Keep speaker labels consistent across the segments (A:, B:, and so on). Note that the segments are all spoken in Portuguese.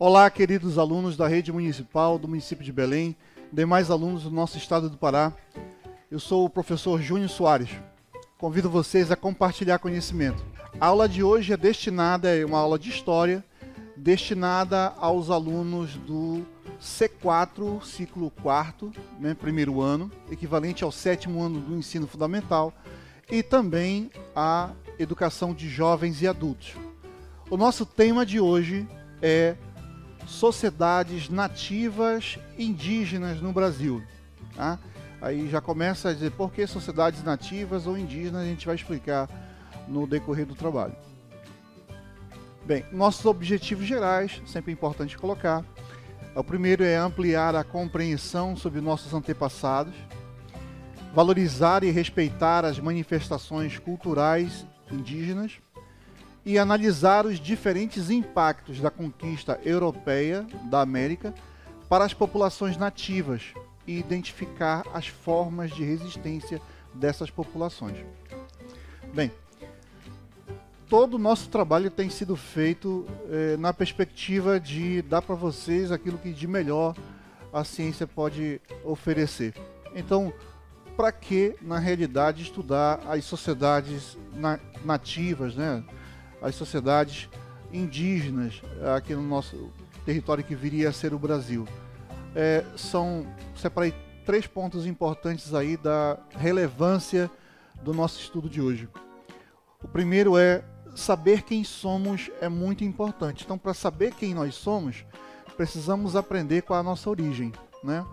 A: Olá, queridos alunos da Rede Municipal do município de Belém, demais alunos do nosso estado do Pará. Eu sou o professor Júnior Soares. Convido vocês a compartilhar conhecimento. A aula de hoje é uma aula de história, destinada aos alunos do C4, ciclo 4, primeiro ano, equivalente ao 7º ano do ensino fundamental, e também a educação de jovens e adultos. O nosso tema de hoje é sociedades nativas indígenas no Brasil. Tá? Aí já começa a dizer por que sociedades nativas ou indígenas, a gente vai explicar no decorrer do trabalho. Bem, nossos objetivos gerais, sempre é importante colocar. O primeiro é ampliar a compreensão sobre nossos antepassados, valorizar e respeitar as manifestações culturais indígenas e analisar os diferentes impactos da conquista europeia da América para as populações nativas e identificar as formas de resistência dessas populações. Bem, todo o nosso trabalho tem sido feito na perspectiva de dar para vocês aquilo que de melhor a ciência pode oferecer. Então, para que, na realidade, estudar as sociedades nativas, né? As sociedades indígenas aqui no nosso território que viria a ser o Brasil? Separei 3 pontos importantes aí da relevância do nosso estudo de hoje. O primeiro é saber quem somos é muito importante. Então, para saber quem nós somos, precisamos aprender qual é a nossa origem, né?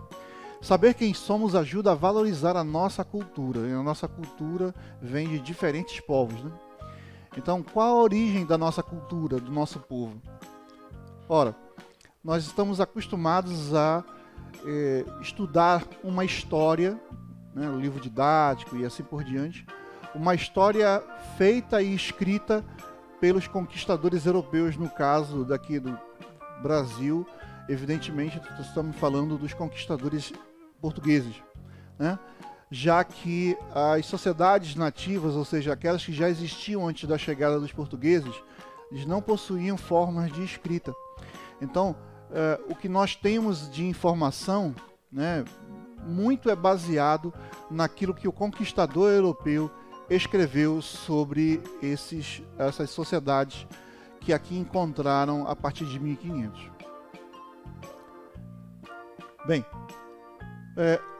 A: Saber quem somos ajuda a valorizar a nossa cultura. E a nossa cultura vem de diferentes povos, né? Então, qual a origem da nossa cultura, do nosso povo? Ora, nós estamos acostumados a estudar uma história, né, o livro didático e assim por diante, uma história feita e escrita pelos conquistadores europeus, no caso daqui do Brasil, evidentemente estamos falando dos conquistadores portugueses, né? Já que as sociedades nativas, ou seja, aquelas que já existiam antes da chegada dos portugueses, eles não possuíam formas de escrita. Então, o que nós temos de informação, né, muito é baseado naquilo que o conquistador europeu escreveu sobre essas sociedades que aqui encontraram a partir de 1500. Bem,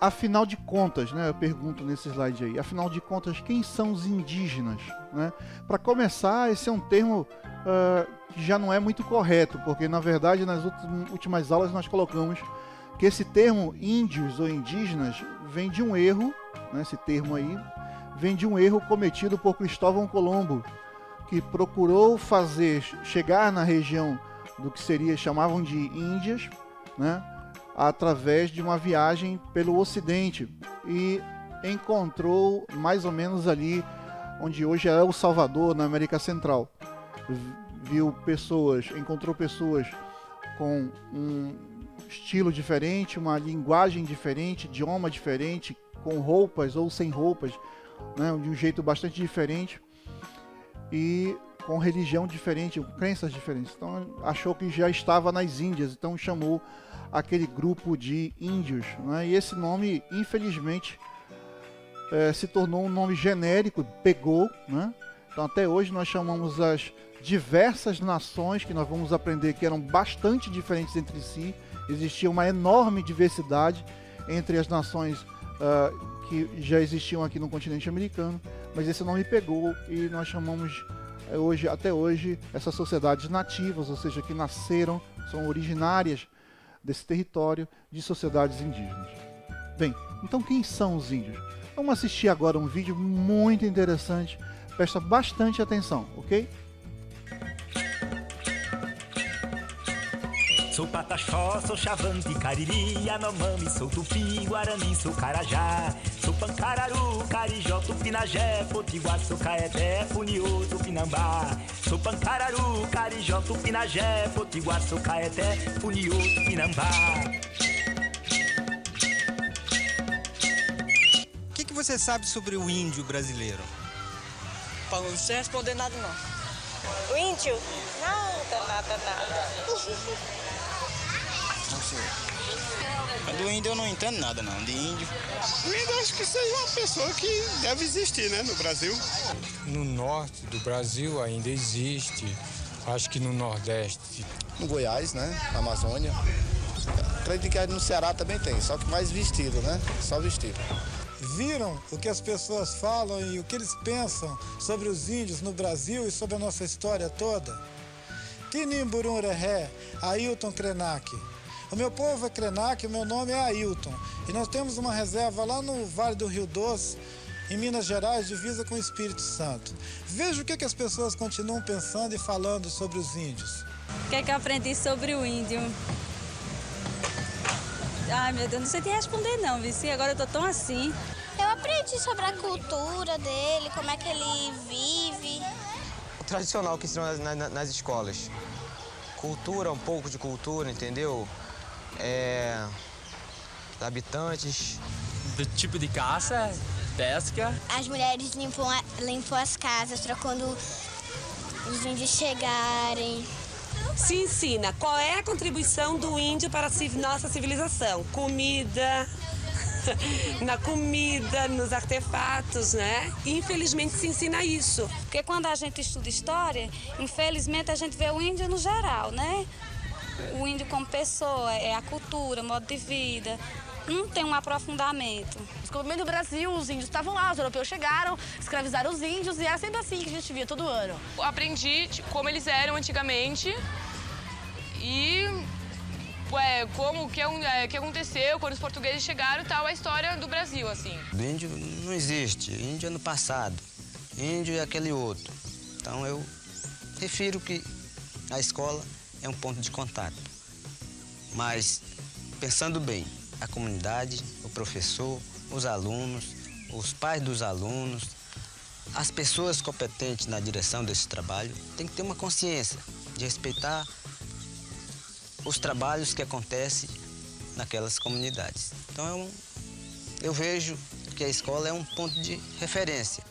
A: afinal de contas, né, eu pergunto nesse slide aí, afinal de contas, quem são os indígenas? Né? Para começar, esse é um termo que já não é muito correto, porque na verdade nas últimas aulas nós colocamos que esse termo índios ou indígenas vem de um erro, né, esse termo aí, vem de um erro cometido por Cristóvão Colombo, que procurou chegar na região do que chamavam de Índias, né, através de uma viagem pelo Ocidente e encontrou mais ou menos ali onde hoje é El Salvador, na América Central. Encontrou pessoas com um estilo diferente, uma linguagem diferente, idioma diferente, com roupas ou sem roupas, né, de um jeito bastante diferente e com religião diferente, crenças diferentes. Então achou que já estava nas Índias, então chamou aquele grupo de índios, né? E esse nome, infelizmente, se tornou um nome genérico, pegou, né? Então até hoje nós chamamos as diversas nações, que nós vamos aprender que eram bastante diferentes entre si, existia uma enorme diversidade entre as nações que já existiam aqui no continente americano, mas esse nome pegou e nós chamamos até hoje essas sociedades nativas, ou seja, que nasceram, são originárias desse território, de sociedades indígenas. Bem, então quem são os índios? Vamos assistir agora um vídeo muito interessante, presta bastante atenção, ok?
B: Sou Pataxó, sou Xavante, Cariri, Yanomami, sou Tupi, Guarani, sou Carajá. Sou Pancararu, Carijó, Tupinagé, Potiguar, sou Caeté, Funiô, Tupinambá. Sou Pancararu, Carijó, Tupinagé, Potiguar, sou Caeté, Funiô, Tupinambá.
C: O que você sabe sobre o índio brasileiro?
D: Paulo, não sei responder nada não.
E: O índio? Não, tá.
C: existe. Mas do índio eu não entendo nada, não. De índio.
E: O índio acho que seja uma pessoa que deve existir, né, no Brasil.
F: No norte do Brasil ainda existe, acho que no Nordeste.
G: No Goiás, né, na Amazônia. Acredito que no Ceará também tem, só que mais vestido, né, só vestido.
H: Viram o que as pessoas falam e o que eles pensam sobre os índios no Brasil e sobre a nossa história toda? Tinimburum Rehé, Ailton Krenak. O meu povo é Krenak, o meu nome é Ailton. E nós temos uma reserva lá no Vale do Rio Doce, em Minas Gerais, divisa com o Espírito Santo. Veja o que as pessoas continuam pensando e falando sobre os índios.
I: O que é que eu aprendi sobre o índio? Ai, meu Deus, não sei te responder não, Vici, agora eu tô tão assim.
J: Eu aprendi sobre a cultura dele, como é que ele vive.
K: O tradicional que ensinam nas escolas. Cultura, um pouco de cultura, entendeu? Habitantes.
L: Do tipo de caça, pesca.
J: As mulheres limpam as casas para quando os índios chegarem.
M: Se ensina qual é a contribuição do índio para a nossa civilização. Comida, na comida, nos artefatos, né? Infelizmente se ensina isso.
I: Porque quando a gente estuda história, infelizmente a gente vê o índio no geral, né? O índio como pessoa, é a cultura, modo de vida. Não tem um aprofundamento.
N: No descobrimento do Brasil, os índios estavam lá, os europeus chegaram, escravizaram os índios e era sempre assim que a gente via todo ano.
O: Eu aprendi como eles eram antigamente e como que aconteceu quando os portugueses chegaram e tal, a história do Brasil, assim.
K: O índio não existe, índio é no passado, índio é aquele outro. Então eu refiro que a escola é um ponto de contato. Mas, pensando bem, a comunidade, o professor, os alunos, os pais dos alunos, as pessoas competentes na direção desse trabalho têm que ter uma consciência de respeitar os trabalhos que acontecem naquelas comunidades. Então eu vejo que a escola é um ponto de referência.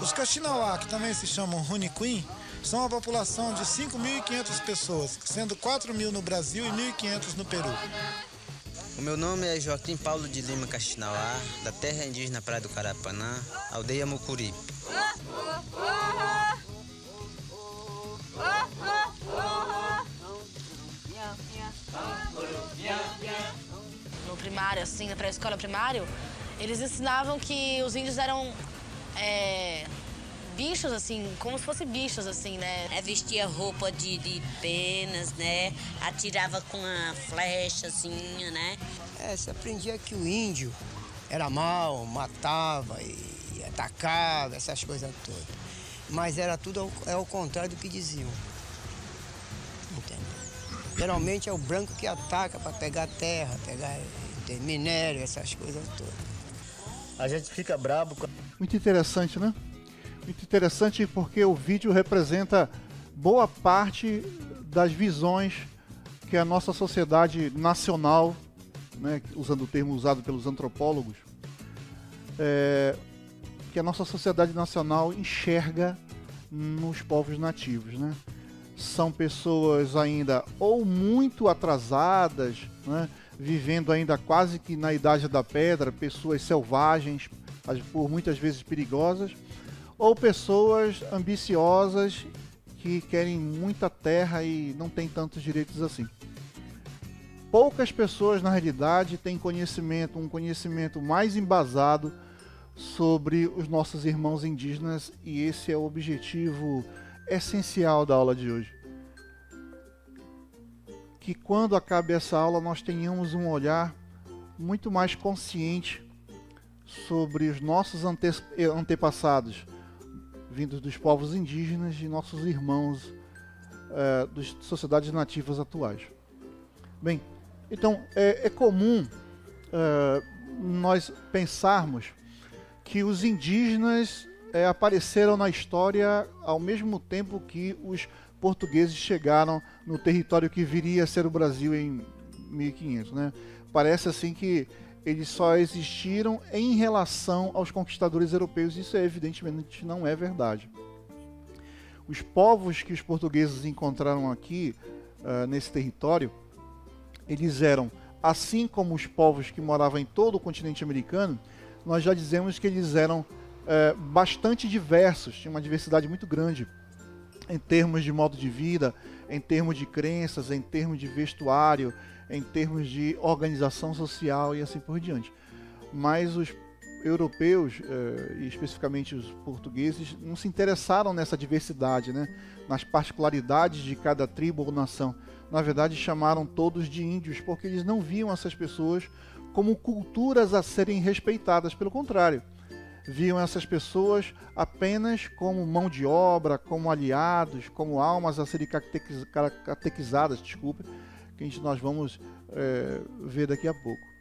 H: Os Kaxinawá, que também se chamam Runiquim, são uma população de 5.500 pessoas, sendo 4.000 no Brasil e 1.500 no Peru.
K: O meu nome é Joaquim Paulo de Lima Kaxinawá, da terra indígena Praia do Carapanã, aldeia Mucuripe.
N: No primário, assim, na pré-escola primário, eles ensinavam que os índios eram bichos, assim, como se fossem bichos, assim, né?
P: Vestia roupa de penas, né? Atirava com a flecha, assim, né?
Q: Você aprendia que o índio era mau, matava e atacava, essas coisas todas. Mas era tudo ao contrário do que diziam. Entendeu? Geralmente é o branco que ataca para pegar terra, pegar minério, essas coisas todas.
G: A gente fica bravo.
A: Muito interessante, né? Muito interessante porque o vídeo representa boa parte das visões que a nossa sociedade nacional, né, usando o termo usado pelos antropólogos, que a nossa sociedade nacional enxerga nos povos nativos, né? São pessoas ainda ou muito atrasadas, né, vivendo ainda quase que na Idade da Pedra, pessoas selvagens, por muitas vezes perigosas, ou pessoas ambiciosas que querem muita terra e não têm tantos direitos assim. Poucas pessoas, na realidade, têm um conhecimento mais embasado sobre os nossos irmãos indígenas, e esse é o objetivo essencial da aula de hoje. Que quando acabe essa aula nós tenhamos um olhar muito mais consciente sobre os nossos antepassados, vindos dos povos indígenas e nossos irmãos das sociedades nativas atuais. Bem, então é comum nós pensarmos que os indígenas apareceram na história ao mesmo tempo que os portugueses chegaram no território que viria a ser o Brasil em 1500, né? Parece assim que eles só existiram em relação aos conquistadores europeus. Isso evidentemente não é verdade. Os povos que os portugueses encontraram aqui, nesse território, eles eram, assim como os povos que moravam em todo o continente americano, nós já dizemos que eles eram bastante diversos, tinha uma diversidade muito grande em termos de modo de vida, em termos de crenças, em termos de vestuário, em termos de organização social e assim por diante. Mas os europeus, e especificamente os portugueses, não se interessaram nessa diversidade, né? Nas particularidades de cada tribo ou nação. Na verdade, chamaram todos de índios, porque eles não viam essas pessoas como culturas a serem respeitadas. Pelo contrário, viam essas pessoas apenas como mão de obra, como aliados, como almas a serem catequizadas, que nós vamos ver daqui a pouco.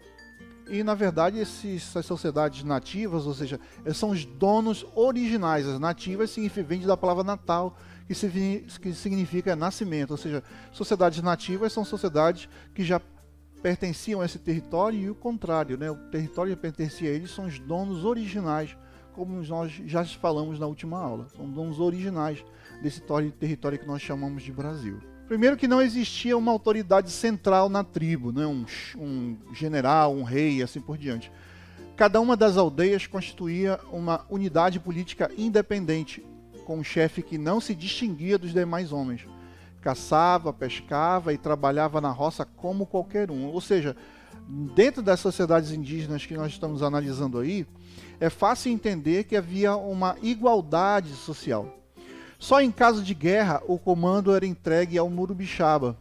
A: E, na verdade, essas sociedades nativas, ou seja, são os donos originais. As nativas vem da palavra natal, que significa nascimento. Ou seja, sociedades nativas são sociedades que já pertenciam a esse território e o contrário, né? O território que pertencia a eles são os donos originais, como nós já falamos na última aula. São donos originais desse território que nós chamamos de Brasil. Primeiro que não existia uma autoridade central na tribo, né? Um general, um rei e assim por diante. Cada uma das aldeias constituía uma unidade política independente, com um chefe que não se distinguia dos demais homens. Caçava, pescava e trabalhava na roça como qualquer um. Ou seja, dentro das sociedades indígenas que nós estamos analisando aí, é fácil entender que havia uma igualdade social. Só em caso de guerra, o comando era entregue ao Murubixaba.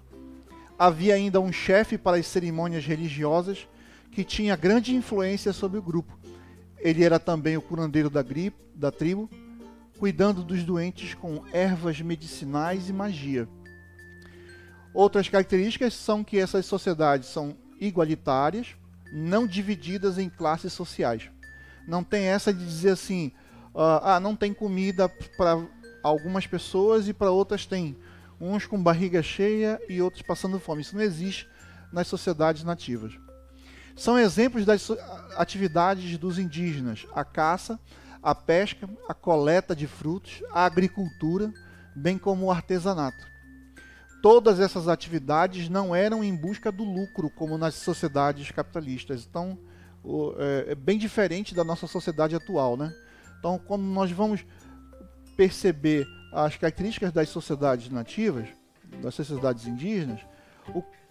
A: Havia ainda um chefe para as cerimônias religiosas que tinha grande influência sobre o grupo. Ele era também o curandeiro da tribo, cuidando dos doentes com ervas medicinais e magia. Outras características são que essas sociedades são igualitárias, não divididas em classes sociais. Não tem essa de dizer assim, não tem comida para algumas pessoas e para outras tem. Uns com barriga cheia e outros passando fome. Isso não existe nas sociedades nativas. São exemplos das atividades dos indígenas: a caça, a pesca, a coleta de frutos, a agricultura, bem como o artesanato. Todas essas atividades não eram em busca do lucro, como nas sociedades capitalistas. Então, é bem diferente da nossa sociedade atual, né? Então, quando nós vamos perceber as características das sociedades nativas, das sociedades indígenas,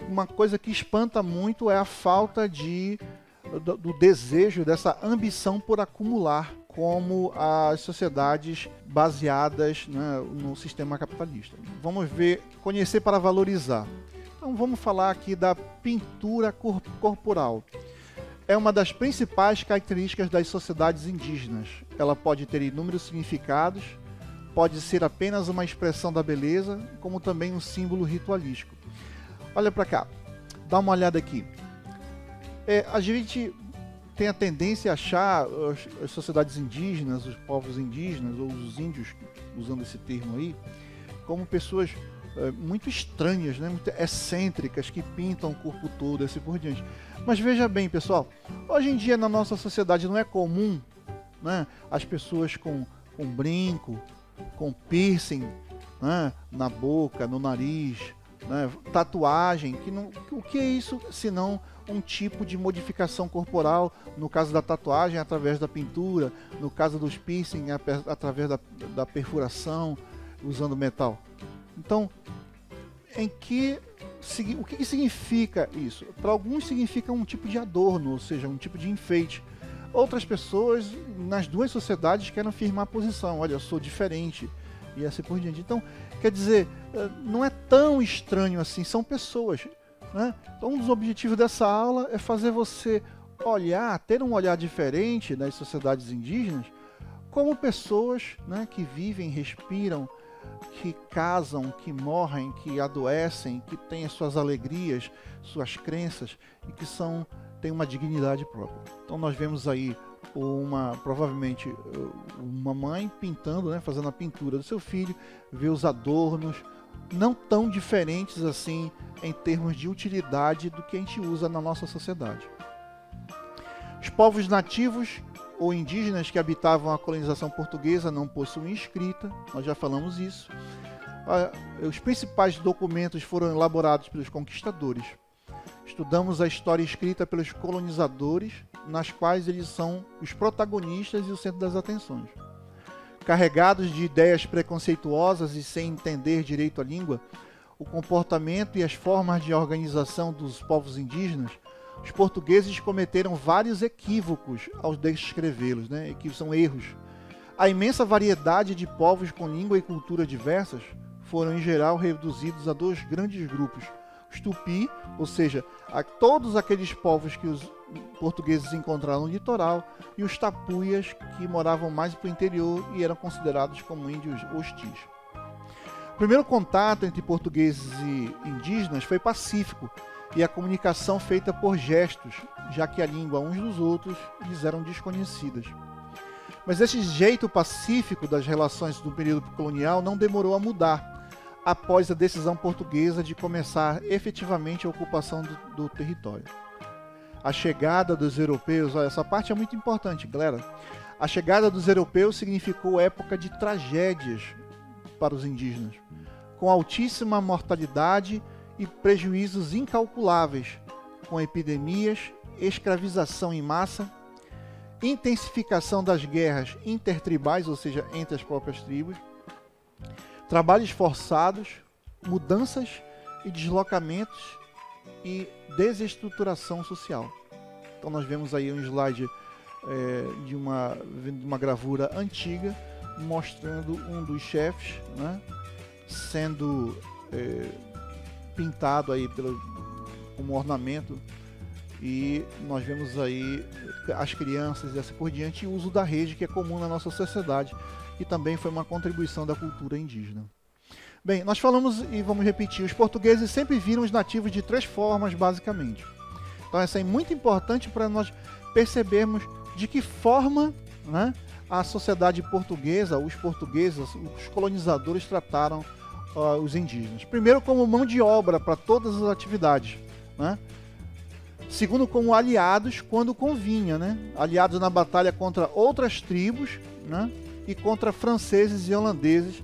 A: uma coisa que espanta muito é a falta do desejo, dessa ambição por acumular, como as sociedades baseadas, né, no sistema capitalista. Vamos ver, conhecer para valorizar. Então vamos falar aqui da pintura corporal. É uma das principais características das sociedades indígenas. Ela pode ter inúmeros significados, pode ser apenas uma expressão da beleza, como também um símbolo ritualístico. Olha para cá, dá uma olhada aqui. A gente tem a tendência a achar as sociedades indígenas, os povos indígenas, ou os índios, usando esse termo aí, como pessoas muito estranhas, né? Muito excêntricas, que pintam o corpo todo, assim por diante. Mas veja bem, pessoal, hoje em dia na nossa sociedade não é comum, né, as pessoas com brinco, com piercing, né, na boca, no nariz, né, tatuagem, o que é isso senão um tipo de modificação corporal, no caso da tatuagem através da pintura, no caso dos piercing através da perfuração usando metal. Então, o que significa isso? Para alguns significa um tipo de adorno, ou seja, um tipo de enfeite. Outras pessoas nas duas sociedades querem afirmar a posição, olha, eu sou diferente, e assim por diante. Então, quer dizer, não é tão estranho assim, são pessoas, né? Então, um dos objetivos dessa aula é fazer você ter um olhar diferente das sociedades indígenas como pessoas, né, que vivem, respiram, que casam, que morrem, que adoecem, que têm as suas alegrias, suas crenças e que têm uma dignidade própria. Então nós vemos aí provavelmente uma mãe pintando, né, fazendo a pintura do seu filho, vê os adornos, não tão diferentes assim em termos de utilidade do que a gente usa na nossa sociedade. Os povos nativos ou indígenas que habitavam a colonização portuguesa não possuem escrita, nós já falamos isso. Os principais documentos foram elaborados pelos conquistadores. Estudamos a história escrita pelos colonizadores, nas quais eles são os protagonistas e o centro das atenções. Carregados de ideias preconceituosas e sem entender direito a língua, o comportamento e as formas de organização dos povos indígenas, os portugueses cometeram vários equívocos ao descrevê-los, né? Que são erros. A imensa variedade de povos com língua e cultura diversas foram, em geral, reduzidos a 2 grandes grupos. Os tupi, ou seja, a todos aqueles povos que os portugueses encontraram no litoral, e os tapuias, que moravam mais para o interior e eram considerados como índios hostis. O primeiro contato entre portugueses e indígenas foi pacífico, e a comunicação feita por gestos, já que a língua uns dos outros lhes eram desconhecidas. Mas esse jeito pacífico das relações do período colonial não demorou a mudar, após a decisão portuguesa de começar efetivamente a ocupação do território. A chegada dos europeus, olha, essa parte é muito importante, galera. A chegada dos europeus significou época de tragédias para os indígenas, com altíssima mortalidade e prejuízos incalculáveis, com epidemias, escravização em massa, intensificação das guerras intertribais, ou seja, entre as próprias tribos, trabalhos forçados, mudanças e deslocamentos e desestruturação social. Então nós vemos aí um slide de uma gravura antiga, mostrando um dos chefes, né, sendo pintado aí como ornamento, e nós vemos aí as crianças e assim por diante, e o uso da rede, que é comum na nossa sociedade, e também foi uma contribuição da cultura indígena. Bem, nós falamos e vamos repetir, os portugueses sempre viram os nativos de 3 formas, basicamente. Então essa é muito importante para nós percebermos de que forma, né, a sociedade portuguesa, os portugueses, os colonizadores trataram os indígenas. Primeiro, como mão de obra para todas as atividades, né? Segundo, como aliados quando convinha, né? Aliados na batalha contra outras tribos, né? E contra franceses e holandeses,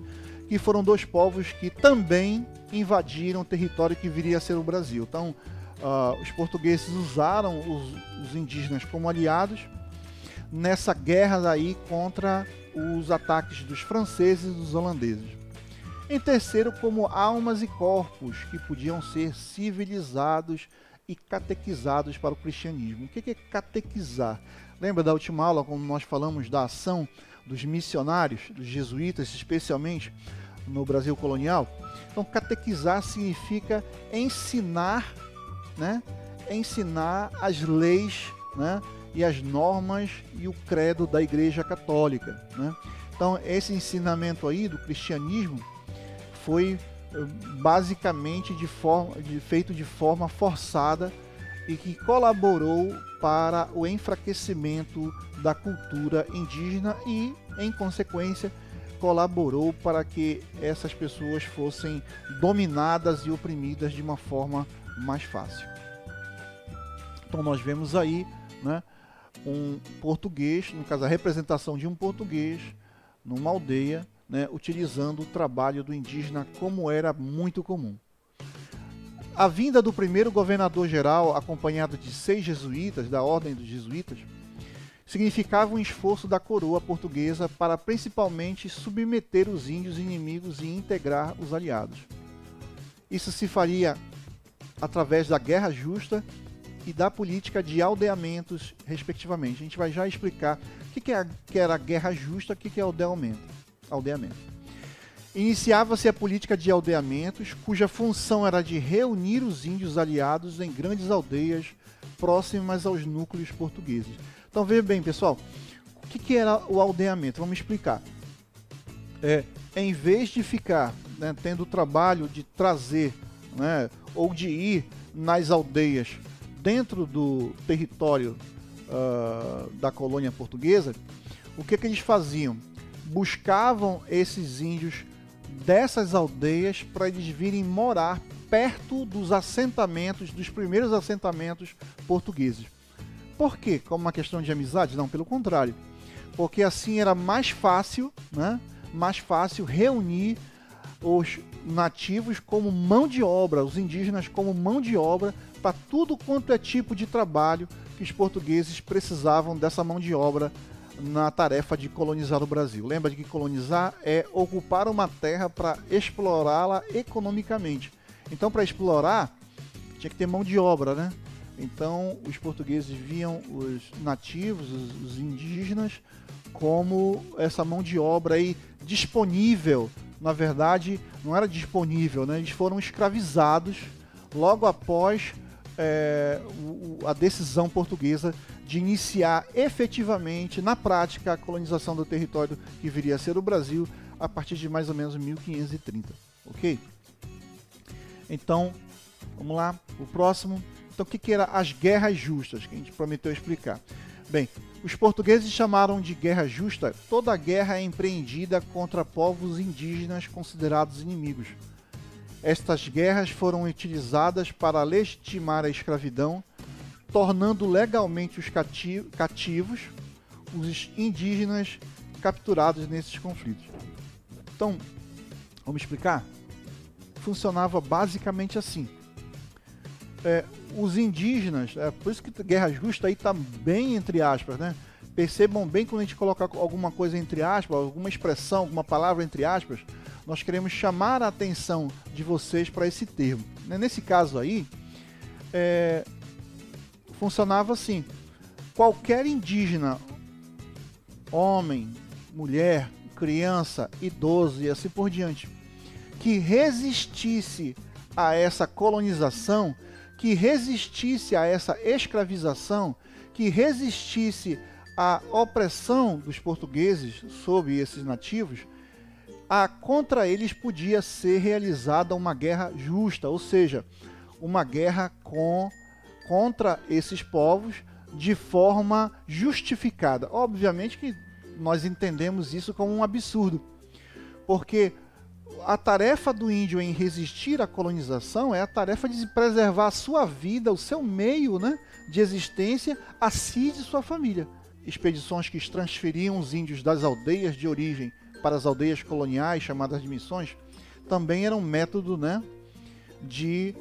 A: que foram 2 povos que também invadiram o território que viria a ser o Brasil. Então, os portugueses usaram os indígenas como aliados nessa guerra aí contra os ataques dos franceses e dos holandeses. Em terceiro, como almas e corpos que podiam ser civilizados e catequizados para o cristianismo. O que é catequizar? Lembra da última aula, quando nós falamos da ação dos missionários, dos jesuítas, especialmente no Brasil colonial? Então, catequizar significa ensinar, né? Ensinar as leis, né? E as normas e o credo da Igreja Católica, né? Então, esse ensinamento aí do cristianismo foi basicamente feito de forma forçada e que colaborou para o enfraquecimento da cultura indígena e, em consequência, colaborou para que essas pessoas fossem dominadas e oprimidas de uma forma mais fácil. Então nós vemos aí, né, um português, no caso a representação de um português numa aldeia, né, utilizando o trabalho do indígena como era muito comum. A vinda do primeiro governador-geral, acompanhado de 6 jesuítas, da ordem dos jesuítas, significava um esforço da coroa portuguesa para principalmente submeter os índios inimigos e integrar os aliados. Isso se faria através da guerra justa e da política de aldeamentos, respectivamente. A gente vai já explicar o que era a guerra justa e o que é aldeamento. Iniciava-se a política de aldeamentos, cuja função era de reunir os índios aliados em grandes aldeias próximas aos núcleos portugueses. Então veja bem, pessoal, o que era o aldeamento? Vamos explicar. Em vez de ficar, né, tendo o trabalho de trazer, né, ou de ir nas aldeias dentro do território da colônia portuguesa, o que eles faziam? Buscavam esses índios dessas aldeias para eles virem morar perto dos assentamentos, dos primeiros assentamentos portugueses. Por quê? Como uma questão de amizade? Não, pelo contrário. Porque assim era mais fácil, né? Mais fácil reunir os nativos como mão de obra, os indígenas como mão de obra, para tudo quanto é tipo de trabalho que os portugueses precisavam dessa mão de obra na tarefa de colonizar o Brasil. Lembra de que colonizar é ocupar uma terra para explorá-la economicamente. Então, para explorar, tinha que ter mão de obra, né? Então, os portugueses viam os nativos, os indígenas, como essa mão de obra aí disponível. Na verdade, não era disponível, né? Eles foram escravizados logo após a decisão portuguesa de iniciar efetivamente, na prática, a colonização do território que viria a ser o Brasil a partir de mais ou menos 1530. Ok? Então, vamos lá, o próximo. Então, o que eram as guerras justas, que a gente prometeu explicar? Bem, os portugueses chamaram de guerra justa toda guerra empreendida contra povos indígenas considerados inimigos. Estas guerras foram utilizadas para legitimar a escravidão, tornando legalmente os cativos os indígenas capturados nesses conflitos. Então, vamos explicar? Funcionava basicamente assim. Os indígenas, por isso que guerra justa aí está bem entre aspas, né? Percebam bem quando a gente coloca alguma coisa entre aspas, alguma expressão, alguma palavra entre aspas, nós queremos chamar a atenção de vocês para esse termo. Nesse caso aí, funcionava assim: qualquer indígena, homem, mulher, criança, idoso e assim por diante, que resistisse a essa colonização, que resistisse a essa escravização, que resistisse à opressão dos portugueses sobre esses nativos, contra eles podia ser realizada uma guerra justa, ou seja, uma guerra contra esses povos de forma justificada. Obviamente que nós entendemos isso como um absurdo, porque a tarefa do índio em resistir à colonização é a tarefa de preservar a sua vida, o seu meio, né, de existência, a si e de sua família. Expedições que transferiam os índios das aldeias de origem para as aldeias coloniais, chamadas de missões, também eram um método, né, de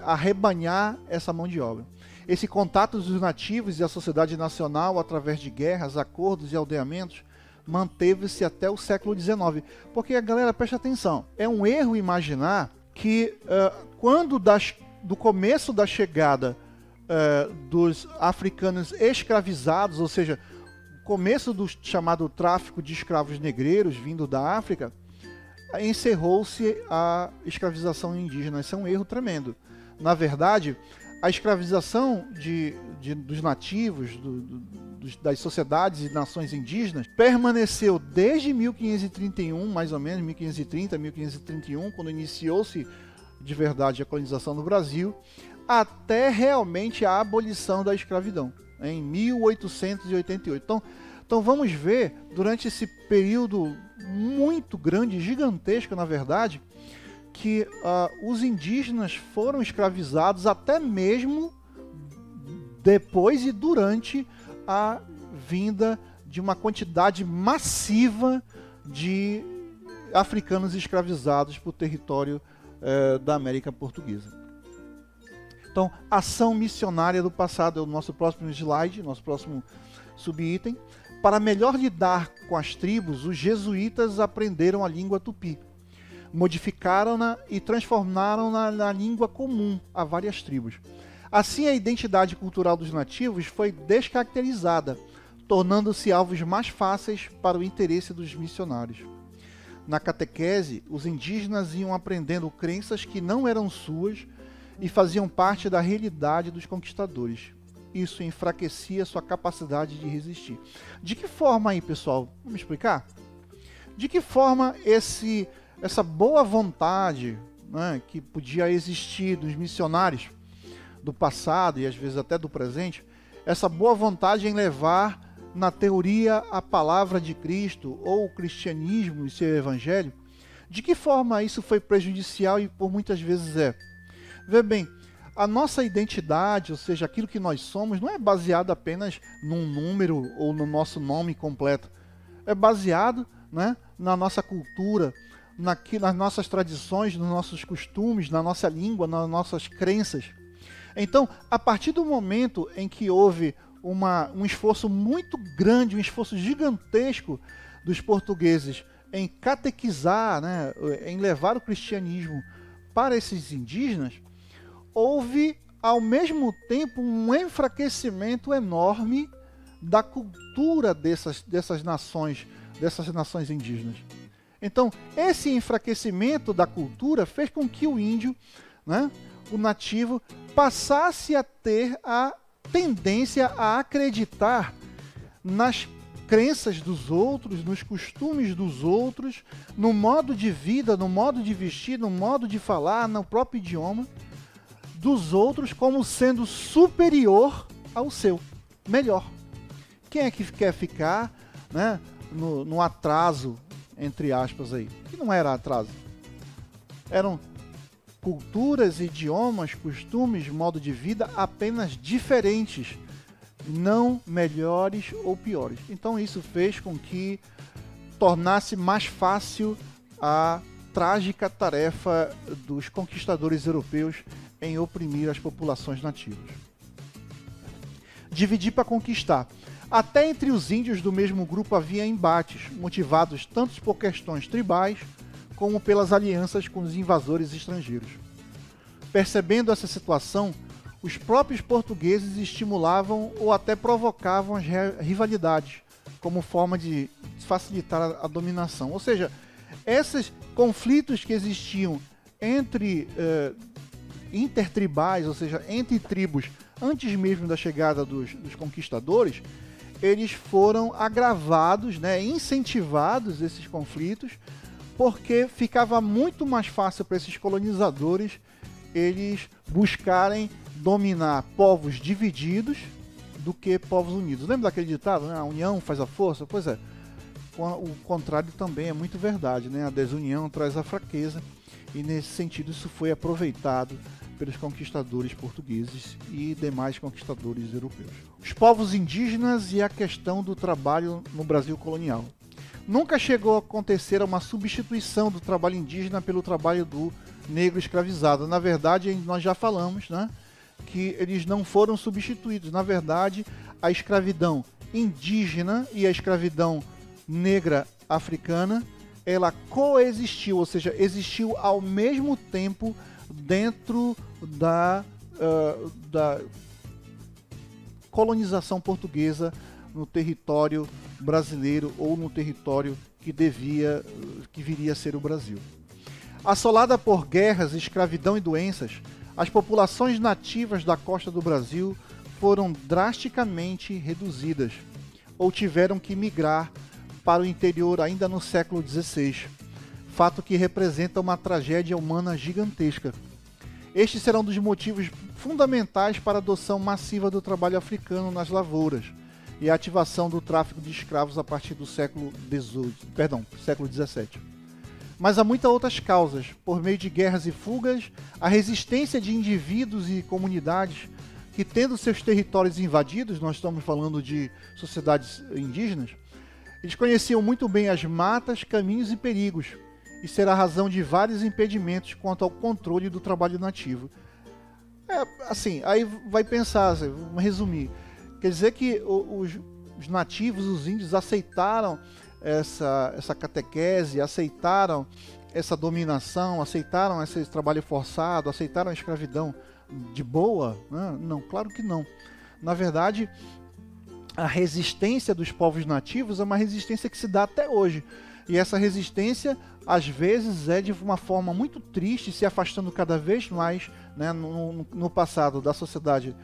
A: arrebanhar essa mão de obra. Esse contato dos nativos e a sociedade nacional através de guerras, acordos e aldeamentos manteve-se até o século XIX. Porque a galera, preste atenção, é um erro imaginar que quando do começo da chegada dos africanos escravizados, ou seja, começo do chamado tráfico de escravos negreiros vindo da África, encerrou-se a escravização indígena. Isso é um erro tremendo. Na verdade, a escravização dos nativos, das sociedades e nações indígenas, permaneceu desde 1531, mais ou menos, 1530, 1531, quando iniciou-se de verdade a colonização do Brasil, até realmente a abolição da escravidão, em 1888. Então vamos ver, durante esse período muito grande, gigantesco na verdade, que os indígenas foram escravizados até mesmo depois e durante a vinda de uma quantidade massiva de africanos escravizados para o território da América Portuguesa. Então, ação missionária do passado é o nosso próximo slide, nosso próximo subitem. Para melhor lidar com as tribos, os jesuítas aprenderam a língua tupi, modificaram-na e transformaram-na na língua comum a várias tribos. Assim, a identidade cultural dos nativos foi descaracterizada, tornando-se alvos mais fáceis para o interesse dos missionários. Na catequese, os indígenas iam aprendendo crenças que não eram suas e faziam parte da realidade dos conquistadores. Isso enfraquecia sua capacidade de resistir. De que forma aí, pessoal? Vamos explicar? De que forma essa boa vontade, né, que podia existir dos missionários do passado e às vezes até do presente, essa boa vontade em levar na teoria a palavra de Cristo ou o cristianismo e seu evangelho, de que forma isso foi prejudicial e por muitas vezes é? Vê bem, a nossa identidade, ou seja, aquilo que nós somos, não é baseado apenas num número ou no nosso nome completo. É baseado, né, na nossa cultura, nas nossas tradições, nos nossos costumes, na nossa língua, nas nossas crenças. Então, a partir do momento em que houve um esforço muito grande, um esforço gigantesco dos portugueses em catequizar, né, em levar o cristianismo para esses indígenas, houve, ao mesmo tempo, um enfraquecimento enorme da cultura dessas nações indígenas. Então, esse enfraquecimento da cultura fez com que o índio, né, o nativo, passasse a ter a tendência a acreditar nas crenças dos outros, nos costumes dos outros, no modo de vida, no modo de vestir, no modo de falar, no próprio idioma dos outros, como sendo superior ao seu, melhor. Quem é que quer ficar, né, no atraso, entre aspas aí? Que não era atraso. Eram culturas, idiomas, costumes, modo de vida apenas diferentes, não melhores ou piores. Então isso fez com que tornasse mais fácil a trágica tarefa dos conquistadores europeus em oprimir as populações nativas. Dividir para conquistar. Até entre os índios do mesmo grupo havia embates, motivados tanto por questões tribais como pelas alianças com os invasores estrangeiros. Percebendo essa situação, os próprios portugueses estimulavam ou até provocavam as rivalidades, como forma de facilitar a dominação. Ou seja, esses conflitos que existiam entre intertribais, ou seja, entre tribos, antes mesmo da chegada dos conquistadores, eles foram agravados, né, incentivados esses conflitos, porque ficava muito mais fácil para esses colonizadores eles buscarem dominar povos divididos do que povos unidos. Lembra daquele ditado, né? A união faz a força? Pois é, o contrário também é muito verdade, né? A desunião traz a fraqueza, e nesse sentido isso foi aproveitado pelos conquistadores portugueses e demais conquistadores europeus. Os povos indígenas e a questão do trabalho no Brasil colonial. Nunca chegou a acontecer uma substituição do trabalho indígena pelo trabalho do negro escravizado. Na verdade, nós já falamos, né, que eles não foram substituídos. Na verdade, a escravidão indígena e a escravidão negra africana, ela coexistiu, ou seja, existiu ao mesmo tempo dentro da colonização portuguesa no território brasileiro ou no território que viria a ser o Brasil. Assolada por guerras, escravidão e doenças, as populações nativas da costa do Brasil foram drasticamente reduzidas ou tiveram que migrar para o interior ainda no século XVI, fato que representa uma tragédia humana gigantesca. Estes serão dos motivos fundamentais para a adoção massiva do trabalho africano nas lavouras e a ativação do tráfico de escravos a partir do século XVII. Mas há muitas outras causas. Por meio de guerras e fugas, a resistência de indivíduos e comunidades que, tendo seus territórios invadidos, nós estamos falando de sociedades indígenas, eles conheciam muito bem as matas, caminhos e perigos, e será a razão de vários impedimentos quanto ao controle do trabalho nativo. Assim, aí vai pensar, vamos resumir. Quer dizer que os nativos, os índios, aceitaram essa catequese, aceitaram essa dominação, aceitaram esse trabalho forçado, aceitaram a escravidão de boa? Não, claro que não. Na verdade, a resistência dos povos nativos é uma resistência que se dá até hoje. E essa resistência, às vezes, é de uma forma muito triste, se afastando cada vez mais, né, no passado da sociedade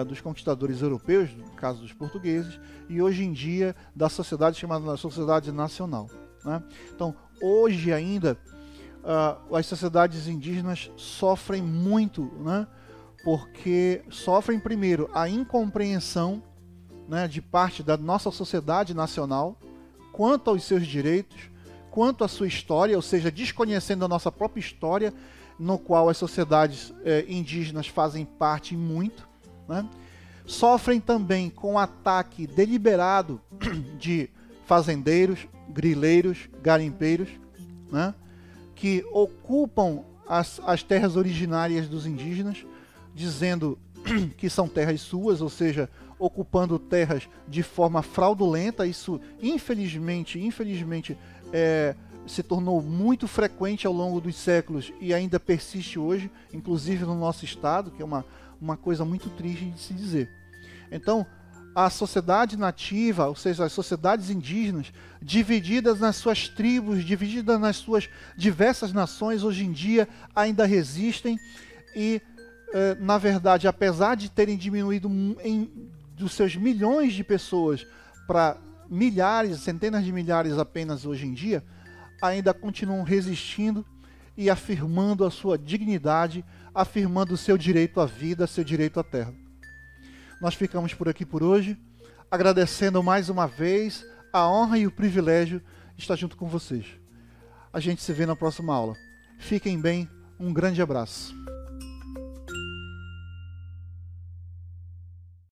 A: dos conquistadores europeus, no caso dos portugueses, e hoje em dia da sociedade chamada sociedade nacional, né? Então, hoje ainda, as sociedades indígenas sofrem muito, né, porque sofrem, primeiro, a incompreensão, né, de parte da nossa sociedade nacional quanto aos seus direitos, quanto à sua história, ou seja, desconhecendo a nossa própria história, no qual as sociedades indígenas fazem parte muito, né? Sofrem também com o ataque deliberado de fazendeiros, grileiros, garimpeiros, né, que ocupam as terras originárias dos indígenas, dizendo que são terras suas, ou seja, ocupando terras de forma fraudulenta. Isso, infelizmente, se tornou muito frequente ao longo dos séculos e ainda persiste hoje, inclusive no nosso estado, que é uma coisa muito triste de se dizer. Então, a sociedade nativa, ou seja, as sociedades indígenas, divididas nas suas tribos, divididas nas suas diversas nações, hoje em dia ainda resistem e, na verdade, apesar de terem diminuído dos seus milhões de pessoas para milhares, centenas de milhares apenas hoje em dia, ainda continuam resistindo e afirmando a sua dignidade, afirmando o seu direito à vida, seu direito à terra. Nós ficamos por aqui por hoje, agradecendo mais uma vez a honra e o privilégio de estar junto com vocês. A gente se vê na próxima aula. Fiquem bem, um grande abraço.